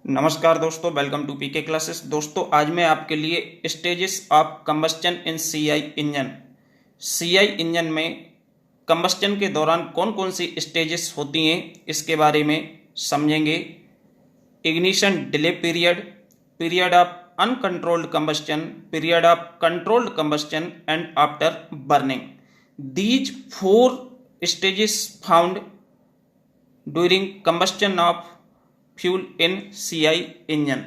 नमस्कार दोस्तों, welcome to PK classes. दोस्तों आज मैं आपके लिए stages of combustion in CI engine में कंबस्टन के दौरान कौन कौन सी स्टेजेस होती हैं इसके बारे में समझेंगे। Ignition delay period, period of uncontrolled combustion, period of controlled combustion and after burning. These four stages found during combustion of fuel in CI engine.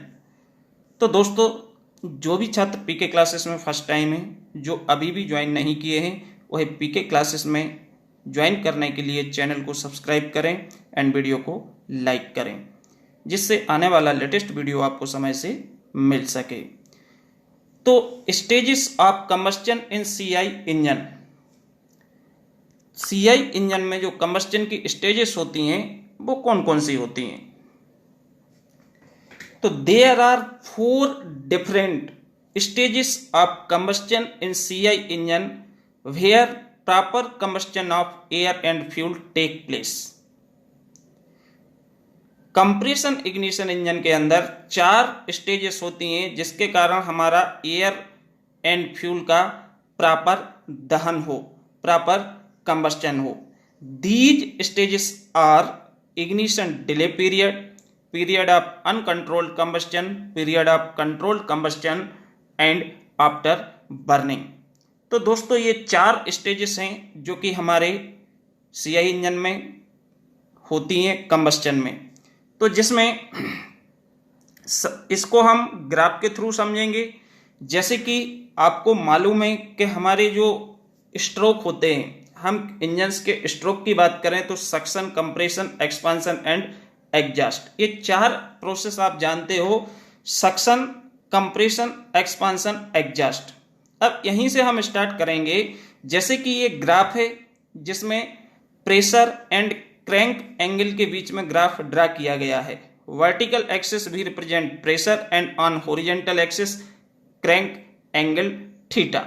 तो दोस्तों जो भी छात्र पीके क्लासेस में फर्स्ट टाइम है, जो अभी भी ज्वाइन नहीं किए हैं, वह पीके क्लासेस में ज्वाइन करने के लिए चैनल को सब्सक्राइब करें एंड वीडियो को लाइक करें, जिससे आने वाला लेटेस्ट वीडियो आपको समय से मिल सके। तो stages of combustion in CI engine, CI engine में जो कंबस्टन की स्टेजेस होती हैं वो कौन कौन सी होती हैं। तो there are 4 different stages of combustion in CI engine where proper combustion of air and fuel take place. Compression ignition engine के अंदर 4 स्टेजेस होती हैं जिसके कारण हमारा एयर एंड फ्यूल का प्रॉपर दहन हो, प्रॉपर कंबस्टन हो। These stages are ignition delay period, period of uncontrolled combustion, period of controlled combustion and after burning। तो दोस्तों ये 4 स्टेजेस हैं जो कि हमारे सीआई इंजन में होती हैं कंबस्टन में। तो जिसमें इसको हम ग्राफ के थ्रू समझेंगे। जैसे कि आपको मालूम है कि हमारे जो स्ट्रोक होते हैं, हम इंजन्स के स्ट्रोक की बात करें तो suction, compression, expansion and exhaust, ये 4 प्रोसेस आप जानते हो, सक्शन, कंप्रेशन, एक्सपांशन, एग्जॉस्ट। अब यहीं से हम स्टार्ट करेंगे। जैसे कि ये ग्राफ है जिसमें प्रेशर एंड क्रैंक एंगल के बीच में ग्राफ ड्रा किया गया है। वर्टिकल एक्सिस भी represent pressure and on horizontal axis crank angle theta.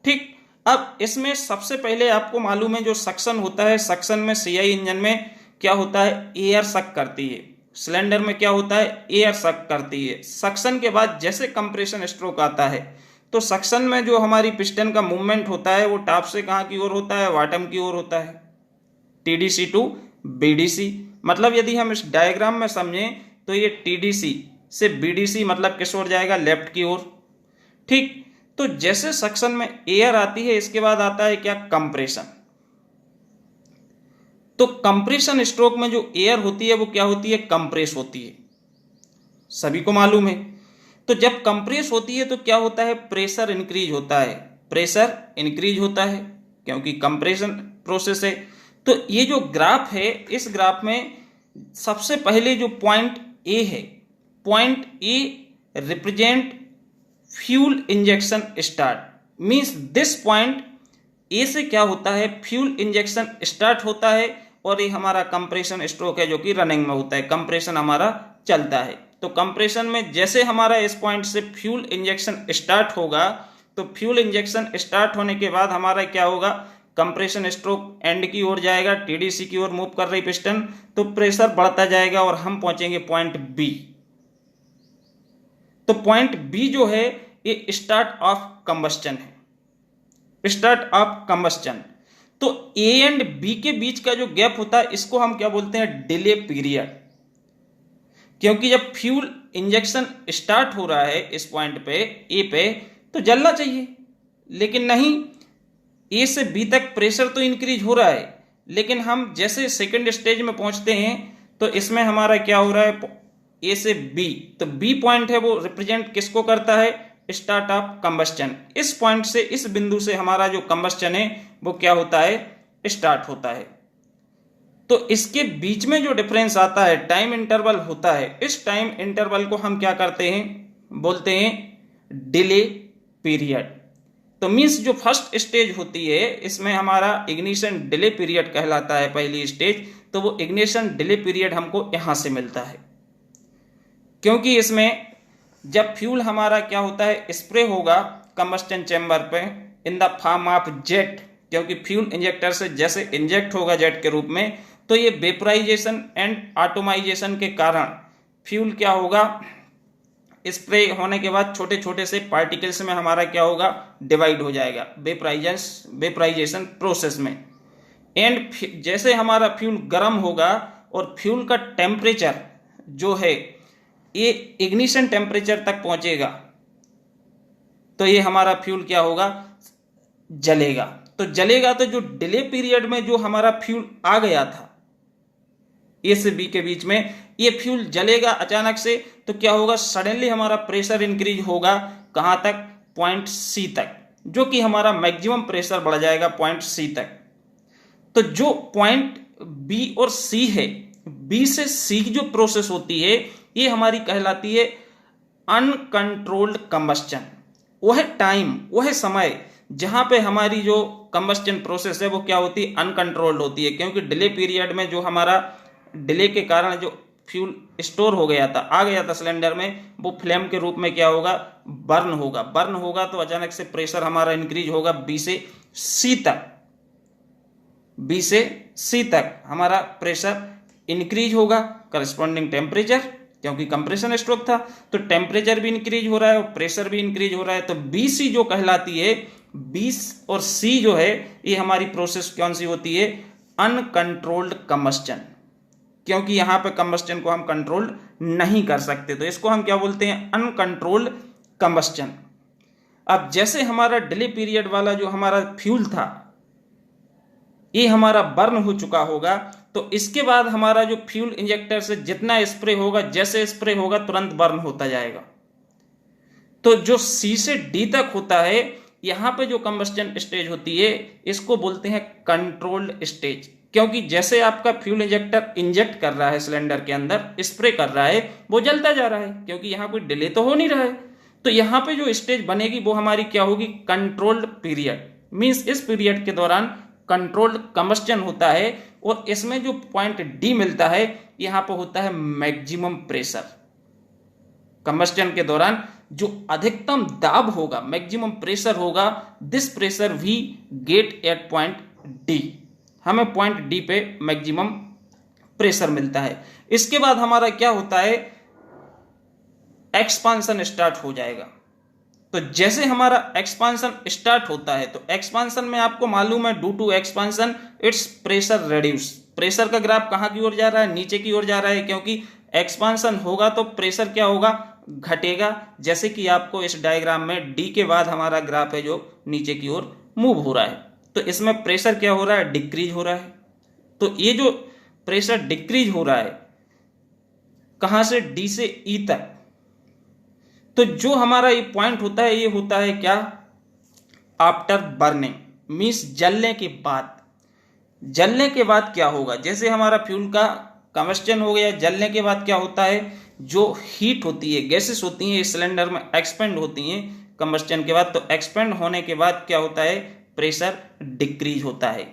ठीक, अब इसमें सबसे पहले आपको मालूम है जो सक्शन होता है, सक्शन में सीआई इंजन में क्या होता है, एयर सक करती है। सिलेंडर में क्या होता है, एयर सक करती है। सक्शन के बाद जैसे कंप्रेशन स्ट्रोक आता है तो सक्शन में जो हमारी पिस्टन का मूवमेंट होता है वो टॉप से कहाँ की ओर होता है, बॉटम की ओर होता है, टीडीसी टू बीडीसी। मतलब यदि हम इस डायग्राम में समझें तो ये टीडीसी से बीडीसी मतलब किस ओर जाएगा, लेफ्ट की ओर। ठीक, तो जैसे सक्शन में एयर आती है इसके बाद आता है क्या, कंप्रेशन। तो कंप्रेशन स्ट्रोक में जो एयर होती है वो क्या होती है, कंप्रेस होती है, सभी को मालूम है। तो जब कंप्रेस होती है तो क्या होता है, प्रेशर इंक्रीज होता है, प्रेशर इंक्रीज होता है क्योंकि कंप्रेशन प्रोसेस है। तो ये जो ग्राफ है, इस ग्राफ में सबसे पहले जो पॉइंट ए है, point A represent fuel injection start, means this point A से क्या होता है, फ्यूल इंजेक्शन स्टार्ट होता है और ये हमारा कंप्रेशन स्ट्रोक है जो कि रनिंग में होता है, कंप्रेशन हमारा चलता है। तो कंप्रेशन में जैसे हमारा इस पॉइंट से फ्यूल इंजेक्शन स्टार्ट होगा तो फ्यूल इंजेक्शन स्टार्ट होने के बाद हमारा क्या होगा, कंप्रेशन स्ट्रोक एंड की ओर जाएगा, टीडीसी की ओर मूव कर रही पिस्टन, तो प्रेशर बढ़ता जाएगा और हम पहुंचेंगे पॉइंट बी। तो पॉइंट बी जो है ये स्टार्ट ऑफ कंबस्टन है, स्टार्ट ऑफ कंबस्टन। तो ए एंड बी के बीच का जो गैप होता है इसको हम क्या बोलते हैं, डिले पीरियड। क्योंकि जब फ्यूल इंजेक्शन स्टार्ट हो रहा है इस पॉइंट पे ए पे तो जलना चाहिए, लेकिन नहीं, ए से बी तक प्रेशर तो इंक्रीज हो रहा है, लेकिन हम जैसे सेकंड स्टेज में पहुंचते हैं तो इसमें हमारा क्या हो रहा है, ए से बी, तो बी पॉइंट है वो रिप्रेजेंट किसको करता है, स्टार्ट ऑफ कंबस्टन। इस पॉइंट से, इस बिंदु से हमारा जो कंबस्टन है वो क्या होता है, स्टार्ट होता है। तो इसके बीच में जो डिफरेंस आता है, टाइम इंटरवल होता है, इस टाइम इंटरवल को हम क्या करते हैं, बोलते हैं डिले पीरियड। तो मींस जो फर्स्ट स्टेज होती है इसमें हमारा इग्निशन डिले पीरियड कहलाता है, पहली स्टेज। तो वो इग्निशन डिले पीरियड हमको यहां से मिलता है, क्योंकि इसमें जब फ्यूल हमारा क्या होता है, स्प्रे होगा कंबस्टन चैम्बर पे in the form of jet, क्योंकि फ्यूल इंजेक्टर से जैसे इंजेक्ट होगा जेट के रूप में, तो ये वेपराइजेशन एंड ऑटोमाइजेशन के कारण फ्यूल क्या होगा, स्प्रे होने के बाद छोटे छोटे से पार्टिकल्स में हमारा क्या होगा, डिवाइड हो जाएगा वेपराइजेशन प्रोसेस में। एंड जैसे हमारा फ्यूल गर्म होगा और फ्यूल का टेम्परेचर जो है ये इग्निशन टेम्परेचर तक पहुंचेगा, तो ये हमारा फ्यूल क्या होगा, जलेगा। तो जलेगा तो जो डिले पीरियड में जो हमारा फ्यूल आ गया था ए से बी के बीच में, ये फ्यूल जलेगा अचानक से, तो क्या होगा, सडनली हमारा प्रेशर इंक्रीज होगा कहां तक, पॉइंट सी तक, जो कि हमारा मैक्सिमम प्रेशर बढ़ जाएगा पॉइंट सी तक। तो जो पॉइंट बी और सी है, बी से सी की जो प्रोसेस होती है ये हमारी कहलाती है अनकंट्रोल्ड कंबस्टन। वह टाइम, वह समय जहां पे हमारी जो कंबस्टन प्रोसेस है वो क्या होती है, अनकंट्रोल्ड होती है, क्योंकि डिले पीरियड में जो हमारा डिले के कारण जो फ्यूल स्टोर हो गया था, आ गया था सिलेंडर में, वो फ्लेम के रूप में क्या होगा, बर्न होगा तो अचानक से प्रेशर हमारा इंक्रीज होगा बी से सी तक हमारा प्रेशर इंक्रीज होगा, करस्पॉन्डिंग टेम्परेचर, क्योंकि कंप्रेशन स्ट्रोक था तो टेम्परेचर भी इंक्रीज हो रहा है और प्रेशर भी इंक्रीज हो रहा है। तो बी सी जो कहलाती है, बी और सी जो है ये हमारी प्रोसेस कौन सी होती है, अनकंट्रोल्ड कंबस्टन, क्योंकि यहां पे कंबस्टन को हम कंट्रोल नहीं कर सकते, तो इसको हम क्या बोलते हैं, अनकंट्रोल्ड कंबस्टन। अब जैसे हमारा डिले पीरियड वाला जो हमारा फ्यूल था ये हमारा बर्न हो चुका होगा, तो इसके बाद हमारा जो फ्यूल इंजेक्टर से जितना स्प्रे होगा, जैसे स्प्रे होगा तुरंत बर्न होता जाएगा। तो जो सी से डी तक होता है, यहां पे जो कंबस्टन स्टेज होती है इसको बोलते हैं कंट्रोल्ड स्टेज, क्योंकि जैसे आपका फ्यूल इंजेक्टर इंजेक्ट कर रहा है सिलेंडर के अंदर, स्प्रे कर रहा है, वो जलता जा रहा है, क्योंकि यहां कोई डिले तो हो नहीं रहा है। तो यहां पे जो स्टेज बनेगी वो हमारी क्या होगी, कंट्रोल्ड पीरियड। मींस इस पीरियड के दौरान कंट्रोल्ड कंबस्टन होता है और इसमें जो पॉइंट डी मिलता है यहां पर होता है मैक्सिमम प्रेशर। कंबस्टन के दौरान जो अधिकतम दाब होगा, मैक्सिमम प्रेशर होगा, this pressure we get at point D, हमें पॉइंट डी पे मैक्सिमम प्रेशर मिलता है। इसके बाद हमारा क्या होता है, एक्सपांसन स्टार्ट हो जाएगा। तो जैसे हमारा एक्सपांसन स्टार्ट होता है, तो एक्सपांसन में आपको मालूम है, due to expansion its pressure reduce, pressure का ग्राफ कहां की ओर जा रहा है, नीचे की ओर जा रहा है, क्योंकि एक्सपांसन होगा तो प्रेशर क्या होगा, घटेगा। जैसे कि आपको इस डायग्राम में डी के बाद हमारा ग्राफ है जो नीचे की ओर मूव हो रहा है, तो इसमें प्रेशर क्या हो रहा है, डिक्रीज हो रहा है। तो ये जो प्रेशर डिक्रीज हो रहा है कहां से, डी से ई तक, तो जो हमारा ये पॉइंट होता है ये होता है क्या, आफ्टर बर्निंग, मींस जलने के बाद। जलने के बाद क्या होगा, जैसे हमारा फ्यूल का कंबस्टन हो गया, जलने के बाद क्या होता है, जो हीट होती है, गैसेस होती हैं इस सिलेंडर में एक्सपेंड होती हैं कंबस्टन के बाद, तो एक्सपेंड होने के बाद क्या होता है, प्रेशर डिक्रीज होता है।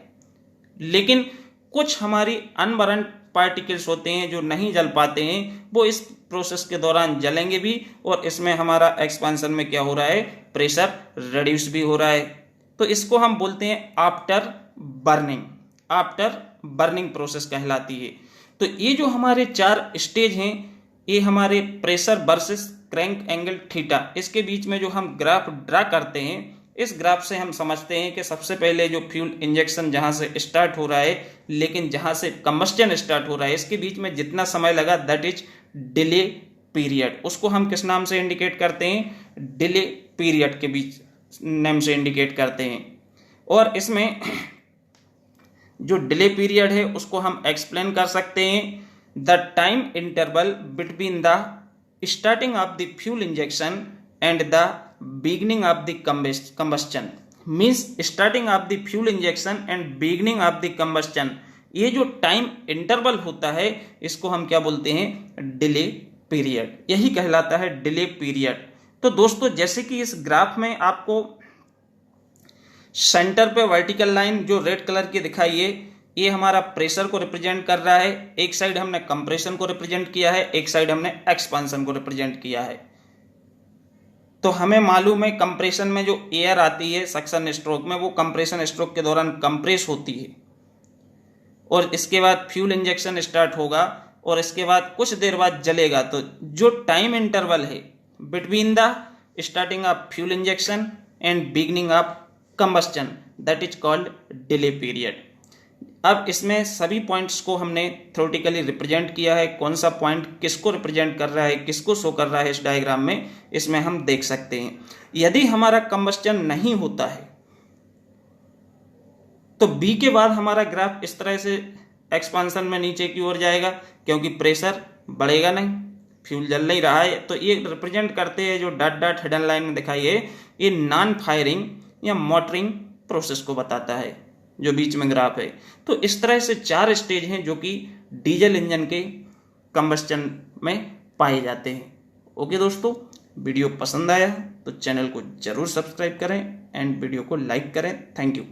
लेकिन कुछ हमारी अनबर्न्ड पार्टिकल्स होते हैं जो नहीं जल पाते हैं, वो इस प्रोसेस के दौरान जलेंगे भी और इसमें हमारा एक्सपांसन में क्या हो रहा है, प्रेशर रिड्यूस भी हो रहा है। तो इसको हम बोलते हैं आफ्टर बर्निंग प्रोसेस कहलाती है। तो ये जो हमारे 4 स्टेज हैं, ये हमारे pressure versus crank angle theta, इसके बीच में जो हम ग्राफ ड्रा करते हैं, इस ग्राफ से हम समझते हैं कि सबसे पहले जो फ्यूल इंजेक्शन जहां से स्टार्ट हो रहा है, लेकिन जहां से कंबस्टन स्टार्ट हो रहा है, इसके बीच में जितना समय लगा दैट इज डिले पीरियड। उसको हम किस नाम से इंडिकेट करते हैं, डिले पीरियड के बीच नेम से इंडिकेट करते हैं। और इसमें जो डिले पीरियड है उसको हम एक्सप्लेन कर सकते हैं, the time interval between the starting of the fuel injection and the beginning of the combustion, means starting of the fuel injection and beginning of the combustion. ये जो टाइम इंटरवल होता है इसको हम क्या बोलते हैं, डिले पीरियड, यही कहलाता है डिले पीरियड। तो दोस्तों जैसे कि इस ग्राफ में आपको सेंटर पे वर्टिकल लाइन जो रेड कलर की दिखाई है, ये हमारा प्रेशर को रिप्रेजेंट कर रहा है। एक साइड हमने कंप्रेशन को रिप्रेजेंट किया है, एक साइड हमने एक्सपांसन को रिप्रेजेंट किया है। तो हमें मालूम है कंप्रेशन में जो एयर आती है सक्शन स्ट्रोक में, वो कंप्रेशन स्ट्रोक के दौरान कंप्रेस होती है, और इसके बाद फ्यूल इंजेक्शन स्टार्ट होगा और इसके बाद कुछ देर बाद जलेगा, तो जो टाइम इंटरवल है between the starting of fuel injection and beginning of combustion, that is called delay period. अब इसमें सभी पॉइंट्स को हमने थ्योरेटिकली रिप्रेजेंट किया है, कौन सा पॉइंट किसको रिप्रेजेंट कर रहा है, किसको शो कर रहा है इस डायग्राम में, इसमें हम देख सकते हैं। यदि हमारा कंबस्टन नहीं होता है तो बी के बाद हमारा ग्राफ इस तरह से एक्सपांशन में नीचे की ओर जाएगा, क्योंकि प्रेशर बढ़ेगा नहीं, फ्यूल जल नहीं रहा है। तो ये रिप्रेजेंट करते हैं, जो डॉट डॉट हिडन लाइन में दिखाई है, ये नॉन फायरिंग या मोटरिंग प्रोसेस को बताता है, जो बीच में ग्राफ है। तो इस तरह से 4 स्टेज हैं जो कि डीजल इंजन के कंबस्टन में पाए जाते हैं। ओके दोस्तों, वीडियो पसंद आया तो चैनल को जरूर सब्सक्राइब करें एंड वीडियो को लाइक करें। Thank you.